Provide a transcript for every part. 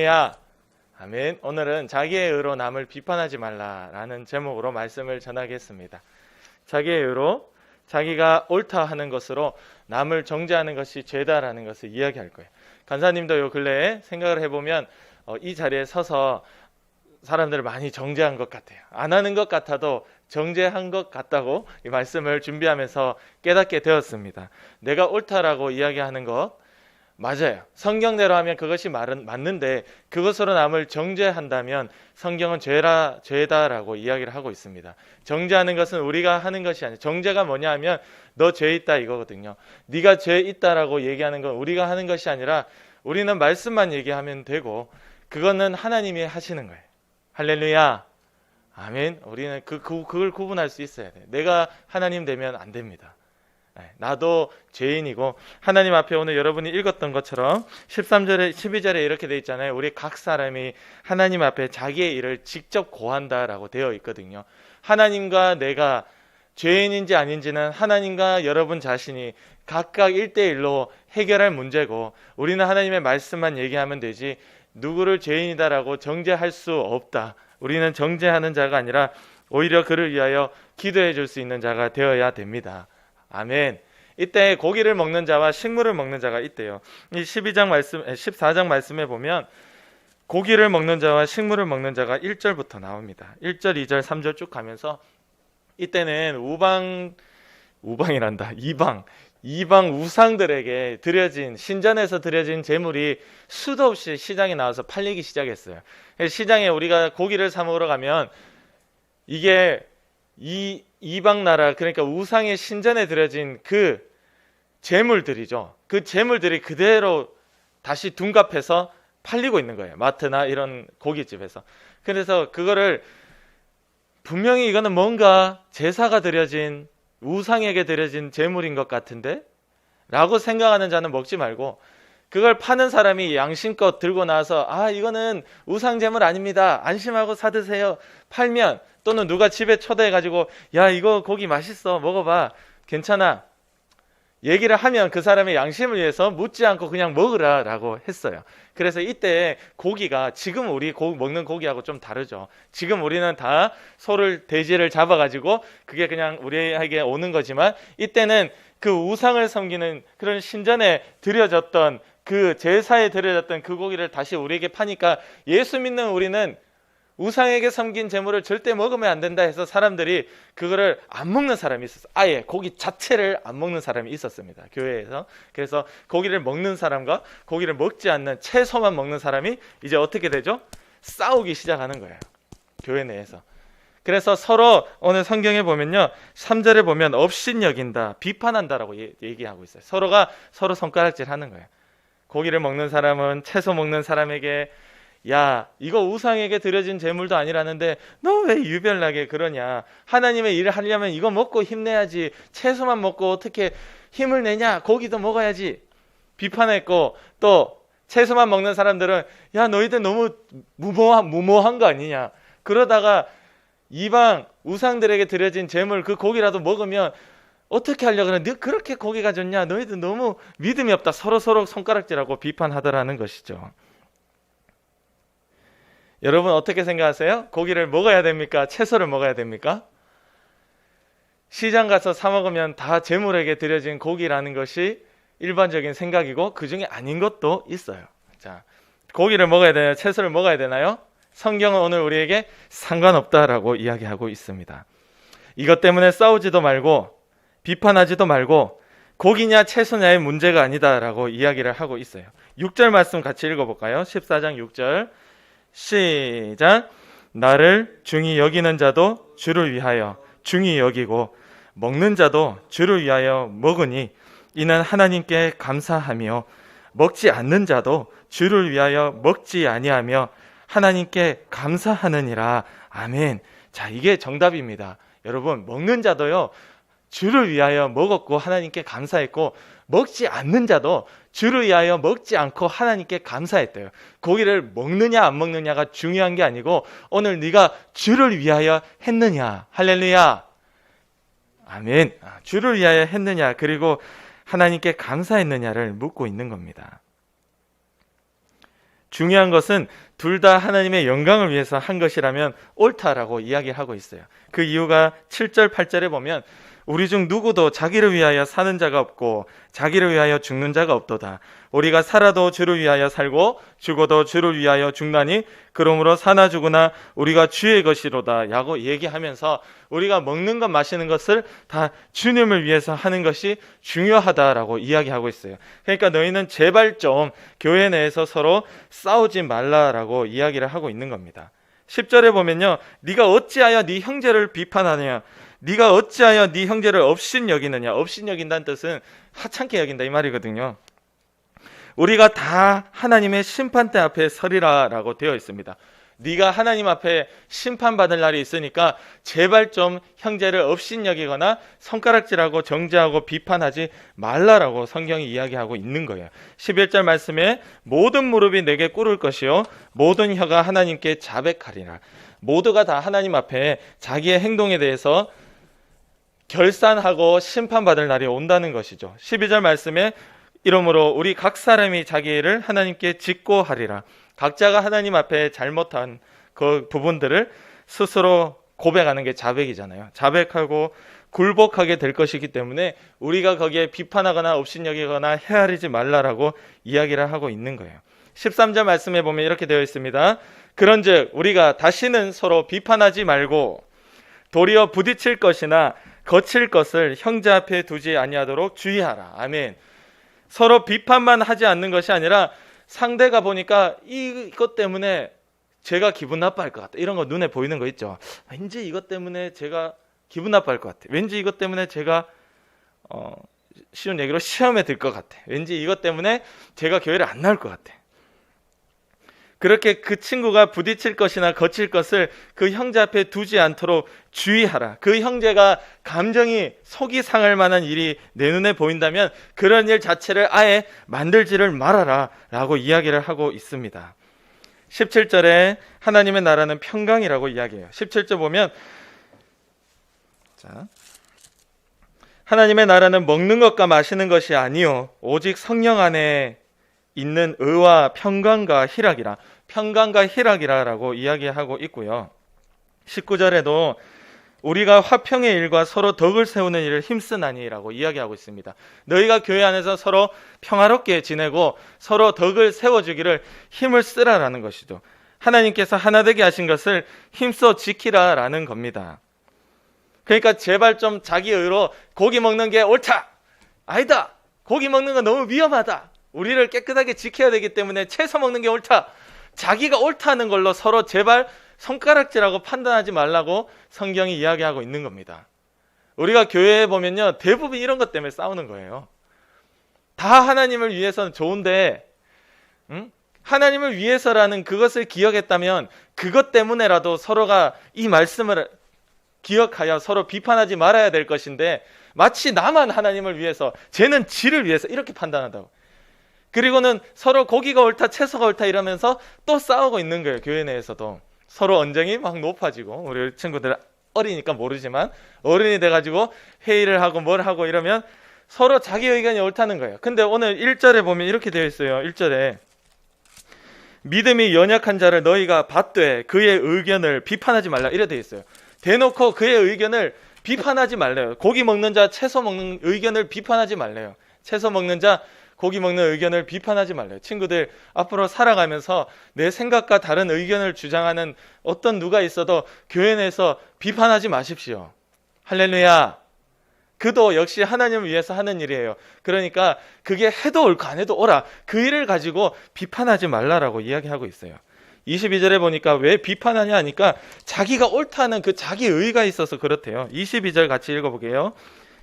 야, 아멘. 오늘은 자기의 의로 남을 비판하지 말라라는 제목으로 말씀을 전하겠습니다. 자기의 의로 자기가 옳다 하는 것으로 남을 정죄하는 것이 죄다라는 것을 이야기할 거예요. 간사님도 요 근래에 생각을 해보면 이 자리에 서서 사람들을 많이 정죄한 것 같아요. 안 하는 것 같아도 정죄한 것 같다고 이 말씀을 준비하면서 깨닫게 되었습니다. 내가 옳다라고 이야기하는 것 맞아요. 성경대로 하면 그것이 맞는데 그것으로 남을 정죄한다면 성경은 죄다라고 이야기를 하고 있습니다. 정죄하는 것은 우리가 하는 것이 아니에요. 정죄가 뭐냐 하면 너 죄 있다 이거거든요. 네가 죄 있다라고 얘기하는 건 우리가 하는 것이 아니라 우리는 말씀만 얘기하면 되고 그거는 하나님이 하시는 거예요. 할렐루야. 아멘. 우리는 그걸 구분할 수 있어야 돼요. 내가 하나님 되면 안 됩니다. 나도 죄인이고 하나님 앞에 오늘 여러분이 읽었던 것처럼 13절에 12절에 이렇게 돼 있잖아요. 우리 각 사람이 하나님 앞에 자기의 일을 직접 고한다라고 되어 있거든요. 하나님과 내가 죄인인지 아닌지는 하나님과 여러분 자신이 각각 1대1로 해결할 문제고 우리는 하나님의 말씀만 얘기하면 되지 누구를 죄인이다라고 정죄할 수 없다. 우리는 정죄하는 자가 아니라 오히려 그를 위하여 기도해 줄 수 있는 자가 되어야 됩니다. 아멘. 이때 고기를 먹는 자와 식물을 먹는 자가 있대요. 이 14장 말씀에 보면 고기를 먹는 자와 식물을 먹는 자가 1절부터 나옵니다. 1절, 2절, 3절 쭉 가면서 이때는 이방 우상들에게 드려진 신전에서 드려진 제물이 수도 없이 시장에 나와서 팔리기 시작했어요. 시장에 우리가 고기를 사 먹으러 가면 이게 이방 나라 그러니까 우상의 신전에 드려진 그 제물들이죠. 그 제물들이 그대로 다시 둔갑해서 팔리고 있는 거예요. 마트나 이런 고깃집에서. 그래서 그거를 분명히 이거는 뭔가 제사가 드려진 우상에게 드려진 제물인 것 같은데? 라고 생각하는 자는 먹지 말고 그걸 파는 사람이 양심껏 들고 나와서 이거는 우상 제물 아닙니다. 안심하고 사드세요. 팔면 또는 누가 집에 초대해가지고 야 이거 고기 맛있어 먹어봐 괜찮아 얘기를 하면 그 사람의 양심을 위해서 묻지 않고 그냥 먹으라 라고 했어요. 그래서 이때 고기가 지금 우리 먹는 고기하고 좀 다르죠. 지금 우리는 다 소를 돼지를 잡아가지고 그게 그냥 우리에게 오는 거지만 이때는 그 우상을 섬기는 그런 신전에 드려졌던 그 제사에 드려졌던 그 고기를 다시 우리에게 파니까 예수 믿는 우리는 우상에게 섬긴 제물을 절대 먹으면 안 된다 해서 사람들이 그거를 안 먹는 사람이 있었어요. 아예 고기 자체를 안 먹는 사람이 있었습니다. 교회에서. 그래서 고기를 먹는 사람과 고기를 먹지 않는 채소만 먹는 사람이 이제 어떻게 되죠? 싸우기 시작하는 거예요. 교회 내에서. 그래서 서로 오늘 성경에 보면요. 3절에 보면 업신여긴다, 비판한다라고 얘기하고 있어요. 서로가 서로 손가락질 하는 거예요. 고기를 먹는 사람은 채소 먹는 사람에게 야 이거 우상에게 드려진 제물도 아니라는데 너 왜 유별나게 그러냐. 하나님의 일을 하려면 이거 먹고 힘내야지. 채소만 먹고 어떻게 힘을 내냐. 고기도 먹어야지. 비판했고 또 채소만 먹는 사람들은 야 너희들 너무 무모한 거 아니냐. 그러다가 이방 우상들에게 드려진 제물 그 고기라도 먹으면 어떻게 하려고 그래. 너 그렇게 고기가 좋냐. 너희들 너무 믿음이 없다. 서로 손가락질하고 비판하더라는 것이죠. 여러분 어떻게 생각하세요? 고기를 먹어야 됩니까? 채소를 먹어야 됩니까? 시장 가서 사 먹으면 다 제물에게 드려진 고기라는 것이 일반적인 생각이고 그 중에 아닌 것도 있어요. 자, 고기를 먹어야 되나요? 채소를 먹어야 되나요? 성경은 오늘 우리에게 상관없다라고 이야기하고 있습니다. 이것 때문에 싸우지도 말고 비판하지도 말고 고기냐 채소냐의 문제가 아니다라고 이야기를 하고 있어요. 6절 말씀 같이 읽어볼까요? 14장 6절 시작. 나를 중히 여기는 자도 주를 위하여 중히 여기고 먹는 자도 주를 위하여 먹으니 이는 하나님께 감사하며 먹지 않는 자도 주를 위하여 먹지 아니하며 하나님께 감사하느니라. 아멘. 자, 이게 정답입니다. 여러분 먹는 자도요 주를 위하여 먹었고 하나님께 감사했고 먹지 않는 자도 주를 위하여 먹지 않고 하나님께 감사했대요. 고기를 먹느냐 안 먹느냐가 중요한 게 아니고 오늘 네가 주를 위하여 했느냐. 할렐루야. 아멘. 주를 위하여 했느냐 그리고 하나님께 감사했느냐를 묻고 있는 겁니다. 중요한 것은 둘 다 하나님의 영광을 위해서 한 것이라면 옳다라고 이야기하고 있어요. 그 이유가 7절, 8절에 보면 우리 중 누구도 자기를 위하여 사는 자가 없고 자기를 위하여 죽는 자가 없도다. 우리가 살아도 주를 위하여 살고 죽어도 주를 위하여 죽나니 그러므로 사나 죽으나 우리가 주의 것이로다 라고 얘기하면서 우리가 먹는 것 마시는 것을 다 주님을 위해서 하는 것이 중요하다라고 이야기하고 있어요. 그러니까 너희는 제발 좀 교회 내에서 서로 싸우지 말라라고 이야기를 하고 있는 겁니다. 10절에 보면요, 네가 어찌하여 네 형제를 비판하느냐, 네가 어찌하여 네 형제를 업신여기느냐. 업신여긴다는 뜻은 하찮게 여긴다 이 말이거든요. 우리가 다 하나님의 심판대 앞에 서리라 라고 되어 있습니다. 네가 하나님 앞에 심판받을 날이 있으니까 제발 좀 형제를 업신여기거나 손가락질하고 정죄하고 비판하지 말라라고 성경이 이야기하고 있는 거예요. 11절 말씀에 모든 무릎이 내게 꿇을 것이요 모든 혀가 하나님께 자백하리라. 모두가 다 하나님 앞에 자기의 행동에 대해서 결산하고 심판받을 날이 온다는 것이죠. 12절 말씀에 이러므로 우리 각 사람이 자기 일을 하나님께 직고하리라. 각자가 하나님 앞에 잘못한 그 부분들을 스스로 고백하는 게 자백이잖아요. 자백하고 굴복하게 될 것이기 때문에 우리가 거기에 비판하거나 업신여기거나 헤아리지 말라라고 이야기를 하고 있는 거예요. 13절 말씀에 보면 이렇게 되어 있습니다. 그런즉 우리가 다시는 서로 비판하지 말고 도리어 부딪힐 것이나 거칠 것을 형제 앞에 두지 아니하도록 주의하라. 아멘. 서로 비판만 하지 않는 것이 아니라 상대가 보니까 이것 때문에 제가 기분 나빠할 것 같다. 이런 거 눈에 보이는 거 있죠. 왠지 이것 때문에 제가 기분 나빠할 것 같아. 왠지 이것 때문에 제가 쉬운 얘기로 시험에 들 것 같아. 왠지 이것 때문에 제가 교회를 안 나올 것 같아. 그렇게 그 친구가 부딪힐 것이나 거칠 것을 그 형제 앞에 두지 않도록 주의하라. 그 형제가 감정이 속이 상할 만한 일이 내 눈에 보인다면 그런 일 자체를 아예 만들지를 말아라 라고 이야기를 하고 있습니다. 17절에 하나님의 나라는 평강이라고 이야기해요. 17절 보면 하나님의 나라는 먹는 것과 마시는 것이 아니요 오직 성령 안에 있는 의와 평강과 희락이라. 평강과 희락이라라고 이야기하고 있고요. 19절에도 우리가 화평의 일과 서로 덕을 세우는 일을 힘쓰나니라고 이야기하고 있습니다. 너희가 교회 안에서 서로 평화롭게 지내고 서로 덕을 세워주기를 힘을 쓰라라는 것이죠. 하나님께서 하나 되게 하신 것을 힘써 지키라라는 겁니다. 그러니까 제발 좀 자기 의로 고기 먹는 게 옳다. 아니다. 고기 먹는 건 너무 위험하다. 우리를 깨끗하게 지켜야 되기 때문에 채소 먹는 게 옳다. 자기가 옳다는 걸로 서로 제발 손가락질하고 판단하지 말라고 성경이 이야기하고 있는 겁니다. 우리가 교회에 보면요, 대부분 이런 것 때문에 싸우는 거예요. 다 하나님을 위해서는 좋은데 하나님을 위해서라는 그것을 기억했다면 그것 때문에라도 서로가 이 말씀을 기억하여 서로 비판하지 말아야 될 것인데 마치 나만 하나님을 위해서, 쟤는 지를 위해서 이렇게 판단한다고. 그리고는 서로 고기가 옳다, 채소가 옳다 이러면서 또 싸우고 있는 거예요. 교회 내에서도 서로 언쟁이 막 높아지고, 우리 친구들 어리니까 모르지만 어른이 돼가지고 회의를 하고 뭘 하고 이러면 서로 자기 의견이 옳다는 거예요. 근데 오늘 1절에 보면 이렇게 되어 있어요. 1절에 믿음이 연약한 자를 너희가 받되 그의 의견을 비판하지 말라 이래 되어 있어요. 대놓고 그의 의견을 비판하지 말래요. 고기 먹는 자 채소 먹는 의견을 비판하지 말래요. 채소 먹는 자 고기 먹는 의견을 비판하지 말래요. 친구들 앞으로 살아가면서 내 생각과 다른 의견을 주장하는 어떤 누가 있어도 교회 내에서 비판하지 마십시오. 할렐루야. 그도 역시 하나님을 위해서 하는 일이에요. 그러니까 그게 해도 옳고 안 해도 옳아. 그 일을 가지고 비판하지 말라라고 이야기하고 있어요. 22절에 보니까 왜 비판하냐 하니까 자기가 옳다는 그 자기 의가 있어서 그렇대요. 22절 같이 읽어보게요.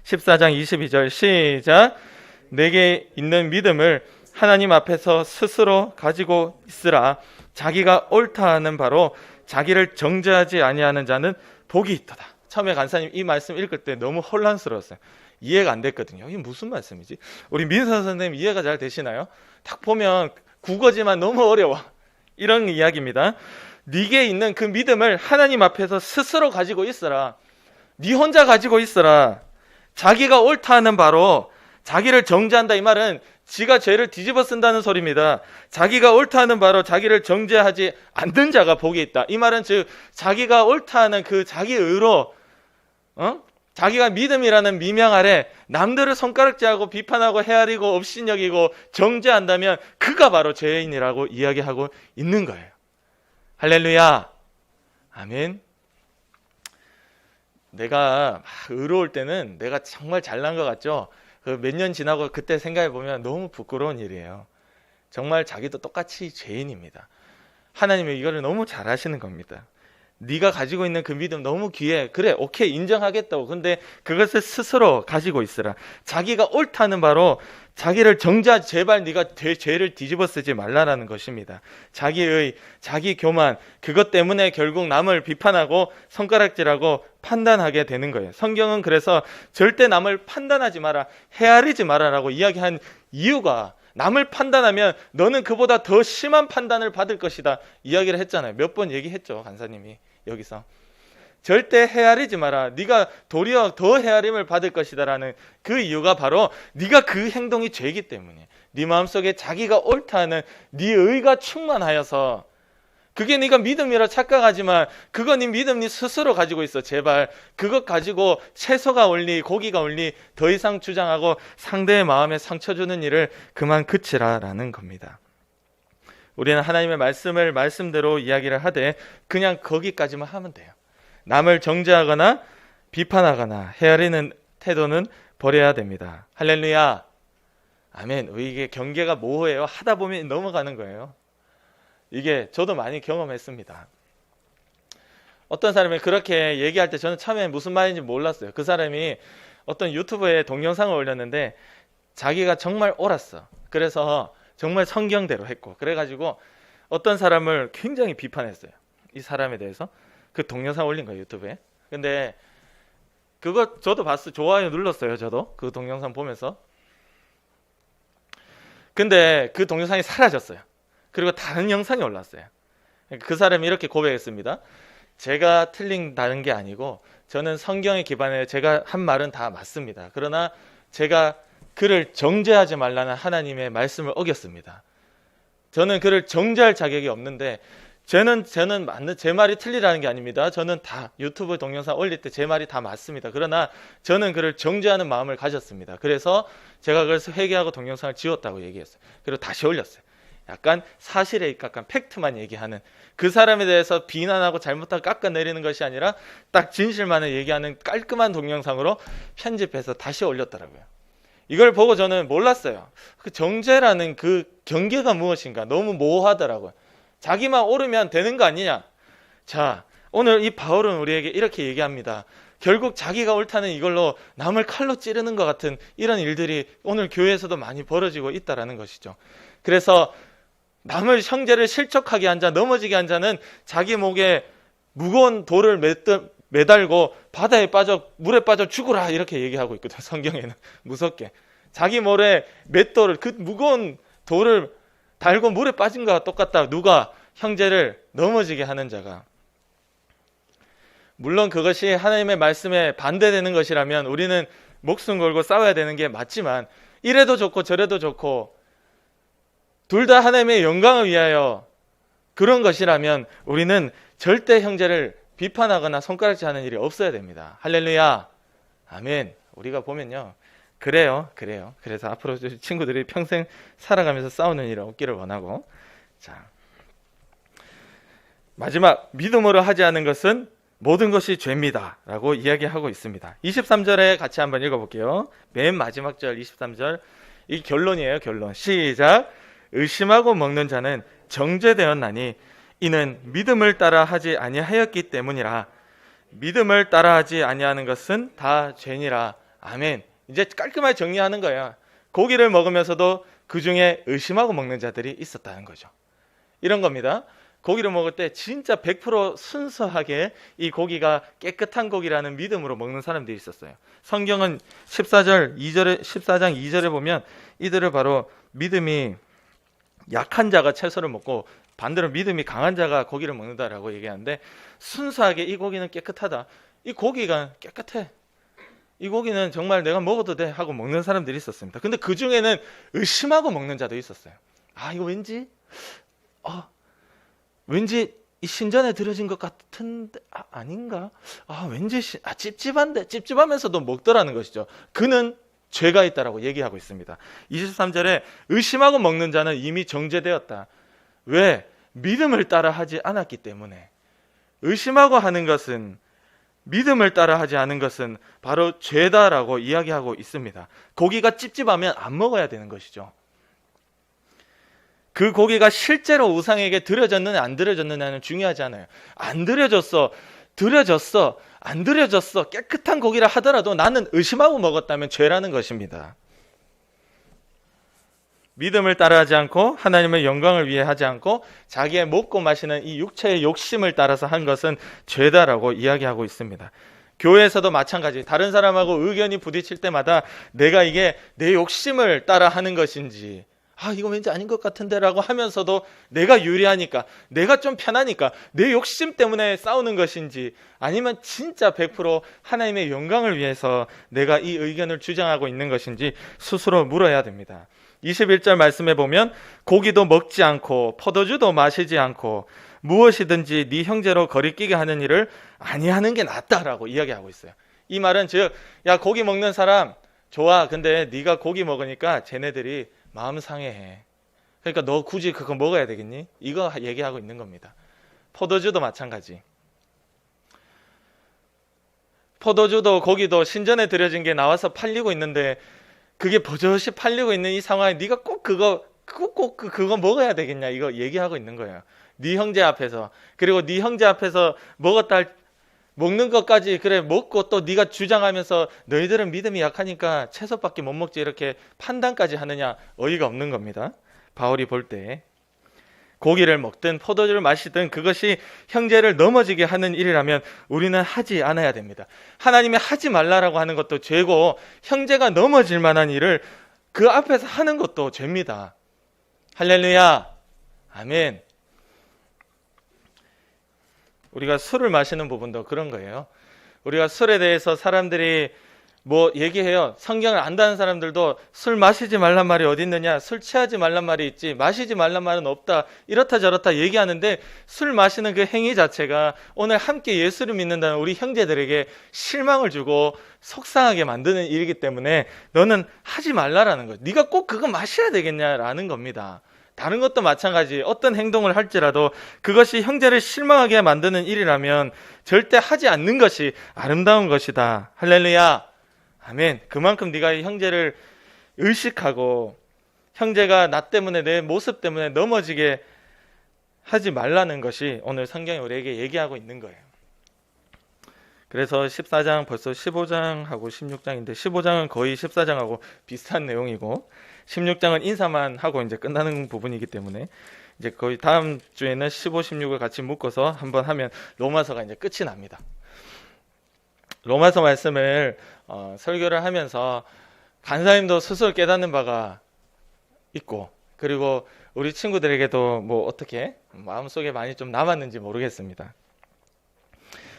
14장 22절 시작. 내게 있는 믿음을 하나님 앞에서 스스로 가지고 있으라. 자기가 옳다 하는 바로 자기를 정죄하지 아니하는 자는 복이 있도다. 처음에 간사님 이 말씀 읽을 때 너무 혼란스러웠어요. 이해가 안 됐거든요. 이게 무슨 말씀이지? 우리 민서 선생님 이해가 잘 되시나요? 딱 보면 국어지만 너무 어려워. 이런 이야기입니다. 네게 있는 그 믿음을 하나님 앞에서 스스로 가지고 있어라. 네 혼자 가지고 있어라. 자기가 옳다 하는 바로 자기를 정죄한다 이 말은 지가 죄를 뒤집어 쓴다는 소리입니다. 자기가 옳다 하는 바로 자기를 정죄하지 않는 자가 복이 있다. 이 말은 즉 자기가 옳다 하는 그 자기 의로 자기가 믿음이라는 미명 아래 남들을 손가락질하고 비판하고 헤아리고 업신여기고 정죄한다면 그가 바로 죄인이라고 이야기하고 있는 거예요. 할렐루야. 아멘. 내가 의로울 때는 내가 정말 잘난 것 같죠? 몇 년 지나고 그때 생각해 보면 너무 부끄러운 일이에요. 정말 자기도 똑같이 죄인입니다. 하나님이 이거를 너무 잘 하시는 겁니다. 네가 가지고 있는 그 믿음 너무 귀해. 그래, 오케이, 인정하겠다고. 근데 그것을 스스로 가지고 있으라. 자기가 옳다는 바로 자기를 정죄하지, 제발 네가 죄를 뒤집어 쓰지 말라라는 것입니다. 자기의 자기 교만, 그것 때문에 결국 남을 비판하고 손가락질하고 판단하게 되는 거예요. 성경은 그래서 절대 남을 판단하지 마라, 헤아리지 마라라고 이야기한 이유가, 남을 판단하면 너는 그보다 더 심한 판단을 받을 것이다 이야기를 했잖아요. 몇 번 얘기했죠, 간사님이. 여기서 절대 헤아리지 마라, 네가 도리어 더 헤아림을 받을 것이다라는 그 이유가 바로 네가 그 행동이 죄이기 때문에, 네 마음속에 자기가 옳다 하는 네 의가 충만하여서, 그게 네가 믿음이라 착각하지만 그거 네 믿음 네 스스로 가지고 있어. 제발 그것 가지고 채소가 올리 고기가 올리 더 이상 주장하고 상대의 마음에 상처 주는 일을 그만 그치라라는 겁니다. 우리는 하나님의 말씀을 말씀대로 이야기를 하되 그냥 거기까지만 하면 돼요. 남을 정죄하거나 비판하거나 헤아리는 태도는 버려야 됩니다. 할렐루야. 아멘. 이게 경계가 모호해요. 하다 보면 넘어가는 거예요. 이게 저도 많이 경험했습니다. 어떤 사람이 그렇게 얘기할 때 저는 처음에 무슨 말인지 몰랐어요. 그 사람이 어떤 유튜브에 동영상을 올렸는데 자기가 정말 옳았어. 그래서 정말 성경대로 했고, 그래가지고 어떤 사람을 굉장히 비판했어요. 이 사람에 대해서. 그 동영상 올린 거예요, 유튜브에. 근데 그거 저도 봤어요. 좋아요 눌렀어요, 저도. 그 동영상 보면서. 근데 그 동영상이 사라졌어요. 그리고 다른 영상이 올랐어요. 그 사람이 이렇게 고백했습니다. 제가 틀린다는 게 아니고 저는 성경에 기반해 제가 한 말은 다 맞습니다. 그러나 제가 그를 정죄하지 말라는 하나님의 말씀을 어겼습니다. 저는 그를 정죄할 자격이 없는데 저는 맞는, 제 말이 틀리라는 게 아닙니다. 저는 다 유튜브 동영상 올릴 때 제 말이 다 맞습니다. 그러나 저는 그를 정죄하는 마음을 가졌습니다. 그래서 제가 그래서 회개하고 동영상을 지웠다고 얘기했어요. 그리고 다시 올렸어요. 약간 사실에 입각한 팩트만 얘기하는, 그 사람에 대해서 비난하고 잘못하고 깎아내리는 것이 아니라 딱 진실만을 얘기하는 깔끔한 동영상으로 편집해서 다시 올렸더라고요. 이걸 보고 저는 몰랐어요. 그 정죄라는 그 경계가 무엇인가 너무 모호하더라고요. 자기만 옳으면 되는 거 아니냐. 자, 오늘 이 바울은 우리에게 이렇게 얘기합니다. 결국 자기가 옳다는 이걸로 남을 칼로 찌르는 것 같은 이런 일들이 오늘 교회에서도 많이 벌어지고 있다는 것이죠. 그래서 남을 형제를 실족하게 한 자, 넘어지게 한 자는 자기 목에 무거운 돌을 매달고 바다에 빠져 물에 빠져 죽으라 이렇게 얘기하고 있거든요. 성경에는 무섭게 자기 몰에 맷돌을, 그 무거운 돌을 달고 물에 빠진 것과 똑같다. 누가? 형제를 넘어지게 하는 자가. 물론 그것이 하나님의 말씀에 반대되는 것이라면 우리는 목숨 걸고 싸워야 되는 게 맞지만, 이래도 좋고 저래도 좋고 둘 다 하나님의 영광을 위하여 그런 것이라면 우리는 절대 형제를 비판하거나 손가락질하는 일이 없어야 됩니다. 할렐루야. 아멘. 우리가 보면요, 그래요. 그래서 앞으로 친구들이 평생 살아가면서 싸우는 일이 없기를 원하고. 자, 마지막, 믿음으로 하지 않은 것은 모든 것이 죄입니다 라고 이야기하고 있습니다. 23절에 같이 한번 읽어볼게요. 맨 마지막 절 23절, 이 결론이에요. 결론. 시작. 의심하고 먹는 자는 정죄되었나니 이는 믿음을 따라 하지 아니하였기 때문이라. 믿음을 따라 하지 아니하는 것은 다 죄니라. 아멘. 이제 깔끔하게 정리하는 거예요. 고기를 먹으면서도 그 중에 의심하고 먹는 자들이 있었다는 거죠. 이런 겁니다. 고기를 먹을 때 진짜 100% 순수하게 이 고기가 깨끗한 고기라는 믿음으로 먹는 사람들이 있었어요. 성경은 14장 2절에 보면 이들을 바로 믿음이 약한 자가 채소를 먹고 반대로 믿음이 강한 자가 고기를 먹는다라고 얘기하는데, 순수하게 이 고기는 깨끗하다. 이 고기가 깨끗해. 이 고기는 정말 내가 먹어도 돼 하고 먹는 사람들이 있었습니다. 근데 그 중에는 의심하고 먹는 자도 있었어요. 이거 왠지 이 신전에 들여진 것 같은데 아닌가? 왠지 찝찝한데 찝찝하면서도 먹더라는 것이죠. 그는 죄가 있다라고 얘기하고 있습니다. 23절에 의심하고 먹는 자는 이미 정죄되었다. 왜? 믿음을 따라 하지 않았기 때문에. 의심하고 하는 것은, 믿음을 따라 하지 않은 것은 바로 죄다라고 이야기하고 있습니다. 고기가 찝찝하면 안 먹어야 되는 것이죠. 그 고기가 실제로 우상에게 드려졌느냐 안 드려졌느냐는 중요하지 않아요. 안 드려졌어, 드려졌어, 안 드려졌어, 깨끗한 고기라 하더라도 나는 의심하고 먹었다면 죄라는 것입니다. 믿음을 따라하지 않고 하나님의 영광을 위해 하지 않고 자기의 먹고 마시는 이 육체의 욕심을 따라서 한 것은 죄다라고 이야기하고 있습니다. 교회에서도 마찬가지, 다른 사람하고 의견이 부딪힐 때마다 내가 이게 내 욕심을 따라 하는 것인지, 이거 왠지 아닌 것 같은데 라고 하면서도 내가 유리하니까, 내가 좀 편하니까 내 욕심 때문에 싸우는 것인지, 아니면 진짜 100% 하나님의 영광을 위해서 내가 이 의견을 주장하고 있는 것인지 스스로 물어야 됩니다. 21절 말씀에 보면 고기도 먹지 않고 포도주도 마시지 않고 무엇이든지 네 형제로 거리끼게 하는 일을 아니하는 게 낫다라고 이야기하고 있어요. 이 말은 즉, 야, 고기 먹는 사람 좋아, 근데 네가 고기 먹으니까 쟤네들이 마음 상해해. 그러니까 너 굳이 그거 먹어야 되겠니? 이거 얘기하고 있는 겁니다. 포도주도 마찬가지. 포도주도 고기도 신전에 들여진 게 나와서 팔리고 있는데 그게 버젓이 팔리고 있는 이 상황에 네가 꼭 그거 먹어야 되겠냐, 이거 얘기하고 있는 거예요. 네 형제 앞에서. 그리고 네 형제 앞에서 먹는 것까지 그래 먹고 또 네가 주장하면서 너희들은 믿음이 약하니까 채소밖에 못 먹지, 이렇게 판단까지 하느냐, 어이가 없는 겁니다. 바울이 볼 때 고기를 먹든 포도주를 마시든 그것이 형제를 넘어지게 하는 일이라면 우리는 하지 않아야 됩니다. 하나님이 하지 말라라고 하는 것도 죄고 형제가 넘어질 만한 일을 그 앞에서 하는 것도 죄입니다. 할렐루야, 아멘. 우리가 술을 마시는 부분도 그런 거예요. 우리가 술에 대해서 사람들이 얘기해요. 성경을 안다는 사람들도 술 마시지 말란 말이 어디 있느냐, 술 취하지 말란 말이 있지, 마시지 말란 말은 없다, 이렇다 저렇다 얘기하는데 술 마시는 그 행위 자체가 오늘 함께 예수를 믿는다는 우리 형제들에게 실망을 주고 속상하게 만드는 일이기 때문에 너는 하지 말라라는 거예요. 네가 꼭 그거 마셔야 되겠냐라는 겁니다. 다른 것도 마찬가지, 어떤 행동을 할지라도 그것이 형제를 실망하게 만드는 일이라면 절대 하지 않는 것이 아름다운 것이다. 할렐루야, 아멘. 그만큼 네가 형제를 의식하고 형제가 나 때문에, 내 모습 때문에 넘어지게 하지 말라는 것이 오늘 성경이 우리에게 얘기하고 있는 거예요. 그래서 14장 벌써 15장하고 16장인데 15장은 거의 14장하고 비슷한 내용이고 16장은 인사만 하고 이제 끝나는 부분이기 때문에 이제 거의 다음 주에는 15, 16을 같이 묶어서 한번 하면 로마서가 이제 끝이 납니다. 로마서 말씀을 설교를 하면서 간사님도 스스로 깨닫는 바가 있고, 그리고 우리 친구들에게도 어떻게 마음속에 많이 좀 남았는지 모르겠습니다.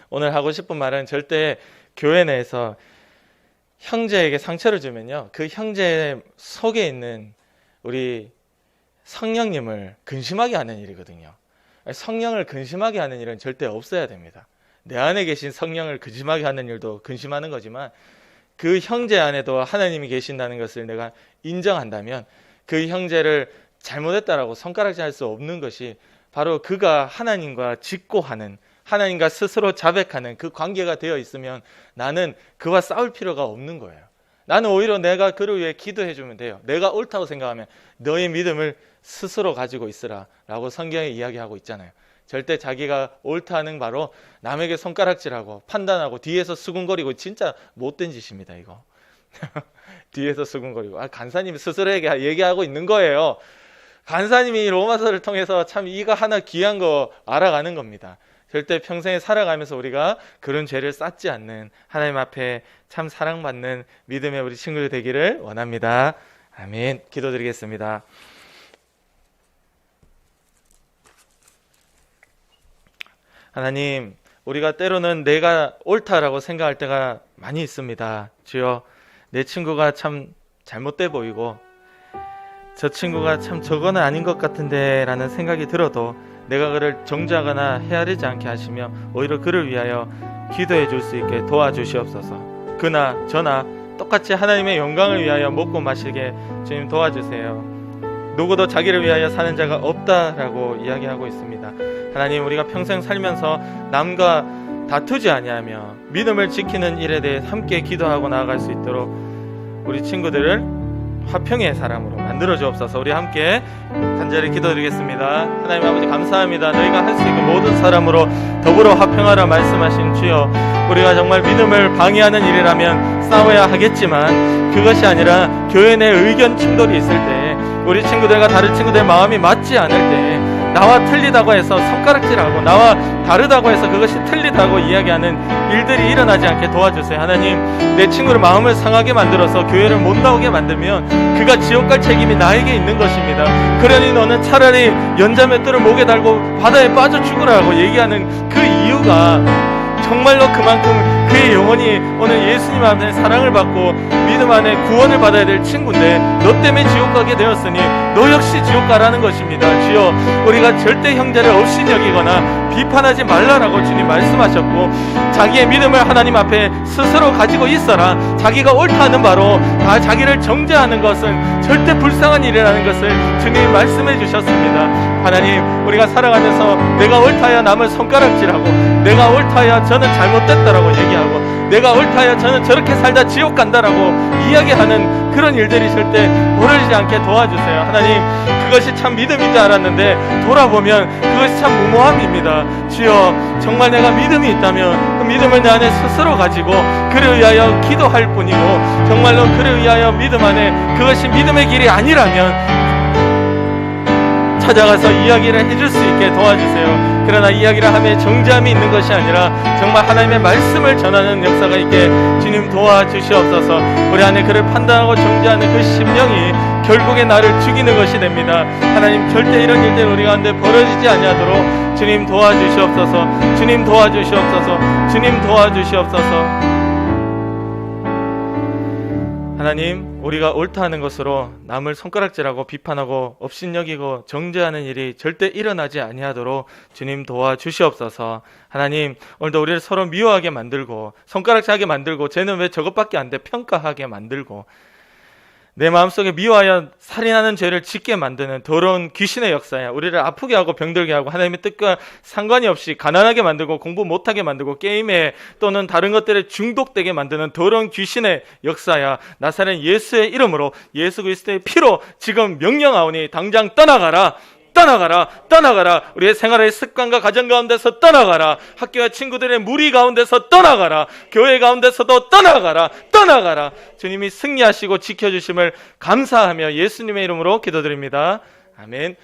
오늘 하고 싶은 말은 절대 교회 내에서 형제에게 상처를 주면요, 그 형제 속에 있는 우리 성령님을 근심하게 하는 일이거든요. 성령을 근심하게 하는 일은 절대 없어야 됩니다. 내 안에 계신 성령을 근심하게 하는 일도 근심하는 거지만 그 형제 안에도 하나님이 계신다는 것을 내가 인정한다면 그 형제를 잘못했다라고 손가락질 할 수 없는 것이 바로 그가 하나님과 직고하는, 하나님과 스스로 자백하는 그 관계가 되어 있으면 나는 그와 싸울 필요가 없는 거예요. 나는 오히려 내가 그를 위해 기도해 주면 돼요. 내가 옳다고 생각하면 너의 믿음을 스스로 가지고 있으라 라고 성경에 이야기하고 있잖아요. 절대 자기가 옳다는 바로 남에게 손가락질하고 판단하고 뒤에서 수군거리고, 진짜 못된 짓입니다 이거. 뒤에서 수군거리고. 간사님이 스스로 얘기하고 있는 거예요. 간사님이 로마서를 통해서 참 이거 하나 귀한 거 알아가는 겁니다. 절대 평생에 살아가면서 우리가 그런 죄를 쌓지 않는, 하나님 앞에 참 사랑받는 믿음의 우리 친구들 되기를 원합니다. 아멘. 기도드리겠습니다. 하나님, 우리가 때로는 내가 옳다라고 생각할 때가 많이 있습니다. 주여, 내 친구가 참 잘못돼 보이고 저 친구가 참 저거는 아닌 것 같은데 라는 생각이 들어도 내가 그를 정죄하거나 헤아리지 않게 하시며 오히려 그를 위하여 기도해 줄 수 있게 도와주시옵소서. 그나 저나 똑같이 하나님의 영광을 위하여 먹고 마시게 주님 도와주세요. 누구도 자기를 위하여 사는 자가 없다라고 이야기하고 있습니다. 하나님, 우리가 평생 살면서 남과 다투지 아니하며 믿음을 지키는 일에 대해 함께 기도하고 나아갈 수 있도록 우리 친구들을 화평의 사람으로 만들어 주옵소서. 우리 함께 간절히 기도드리겠습니다. 하나님 아버지, 감사합니다. 너희가 할 수 있는 모든 사람으로 더불어 화평하라 말씀하신 주여, 우리가 정말 믿음을 방해하는 일이라면 싸워야 하겠지만 그것이 아니라 교회 내 의견 충돌이 있을 때, 우리 친구들과 다른 친구들의 마음이 맞지 않을 때 나와 틀리다고 해서 손가락질하고 나와 다르다고 해서 그것이 틀리다고 이야기하는 일들이 일어나지 않게 도와주세요. 하나님, 내 친구를 마음을 상하게 만들어서 교회를 못 나오게 만들면 그가 지옥 갈 책임이 나에게 있는 것입니다. 그러니 너는 차라리 연자맷돌을 목에 달고 바다에 빠져 죽으라고 얘기하는 그 이유가 정말로 그만큼 그의 영혼이 오늘 예수님 안에 사랑을 받고 믿음 안에 구원을 받아야 될 친구인데 너 때문에 지옥 가게 되었으니 너 역시 지옥 가라는 것입니다. 주여, 우리가 절대 형제를 업신여기거나 비판하지 말라라고 주님 말씀하셨고, 자기의 믿음을 하나님 앞에 스스로 가지고 있어라, 자기가 옳다 하는 바로 다 자기를 정죄하는 것은 절대 불쌍한 일이라는 것을 주님이 말씀해 주셨습니다. 하나님, 우리가 살아가면서 내가 옳다야 남을 손가락질하고, 내가 옳다야 저는 잘못됐다라고 얘기하고, 내가 옳다야 저는 저렇게 살다 지옥 간다라고 이야기하는 그런 일들이 절대 벌어지지 않게 도와주세요. 하나님, 그것이 참 믿음인 줄 알았는데 돌아보면 그것이 참 무모함입니다. 주여, 정말 내가 믿음이 있다면 그 믿음을 내 안에 스스로 가지고 그를 위하여 기도할 뿐이고, 정말로 그를 위하여 믿음 안에 그것이 믿음의 길이 아니라면 찾아가서 이야기를 해줄 수 있게 도와주세요. 그러나 이야기를 함에 정죄함이 있는 것이 아니라 정말 하나님의 말씀을 전하는 역사가 있게 주님 도와주시옵소서. 우리 안에 그를 판단하고 정죄하는 그 심령이 결국에 나를 죽이는 것이 됩니다. 하나님, 절대 이런 일들 우리 가운데 벌어지지 아니하도록 주님 도와주시옵소서. 주님 도와주시옵소서. 주님 도와주시옵소서. 하나님, 우리가 옳다 하는 것으로 남을 손가락질하고 비판하고 업신여기고 정죄하는 일이 절대 일어나지 아니하도록 주님 도와주시옵소서. 하나님, 오늘도 우리를 서로 미워하게 만들고 손가락질하게 만들고 쟤는 왜 저것밖에 안 돼 평가하게 만들고 내 마음속에 미워하여 살인하는 죄를 짓게 만드는 더러운 귀신의 역사야. 우리를 아프게 하고 병들게 하고 하나님의 뜻과 상관이 없이 가난하게 만들고 공부 못하게 만들고 게임에 또는 다른 것들에 중독되게 만드는 더러운 귀신의 역사야. 나사렛 예수의 이름으로 예수 그리스도의 피로 지금 명령하오니 당장 떠나가라. 떠나가라, 떠나가라. 우리의 생활의 습관과 가정 가운데서 떠나가라. 학교와 친구들의 무리 가운데서 떠나가라. 교회 가운데서도 떠나가라, 떠나가라. 주님이 승리하시고 지켜주심을 감사하며 예수님의 이름으로 기도드립니다. 아멘.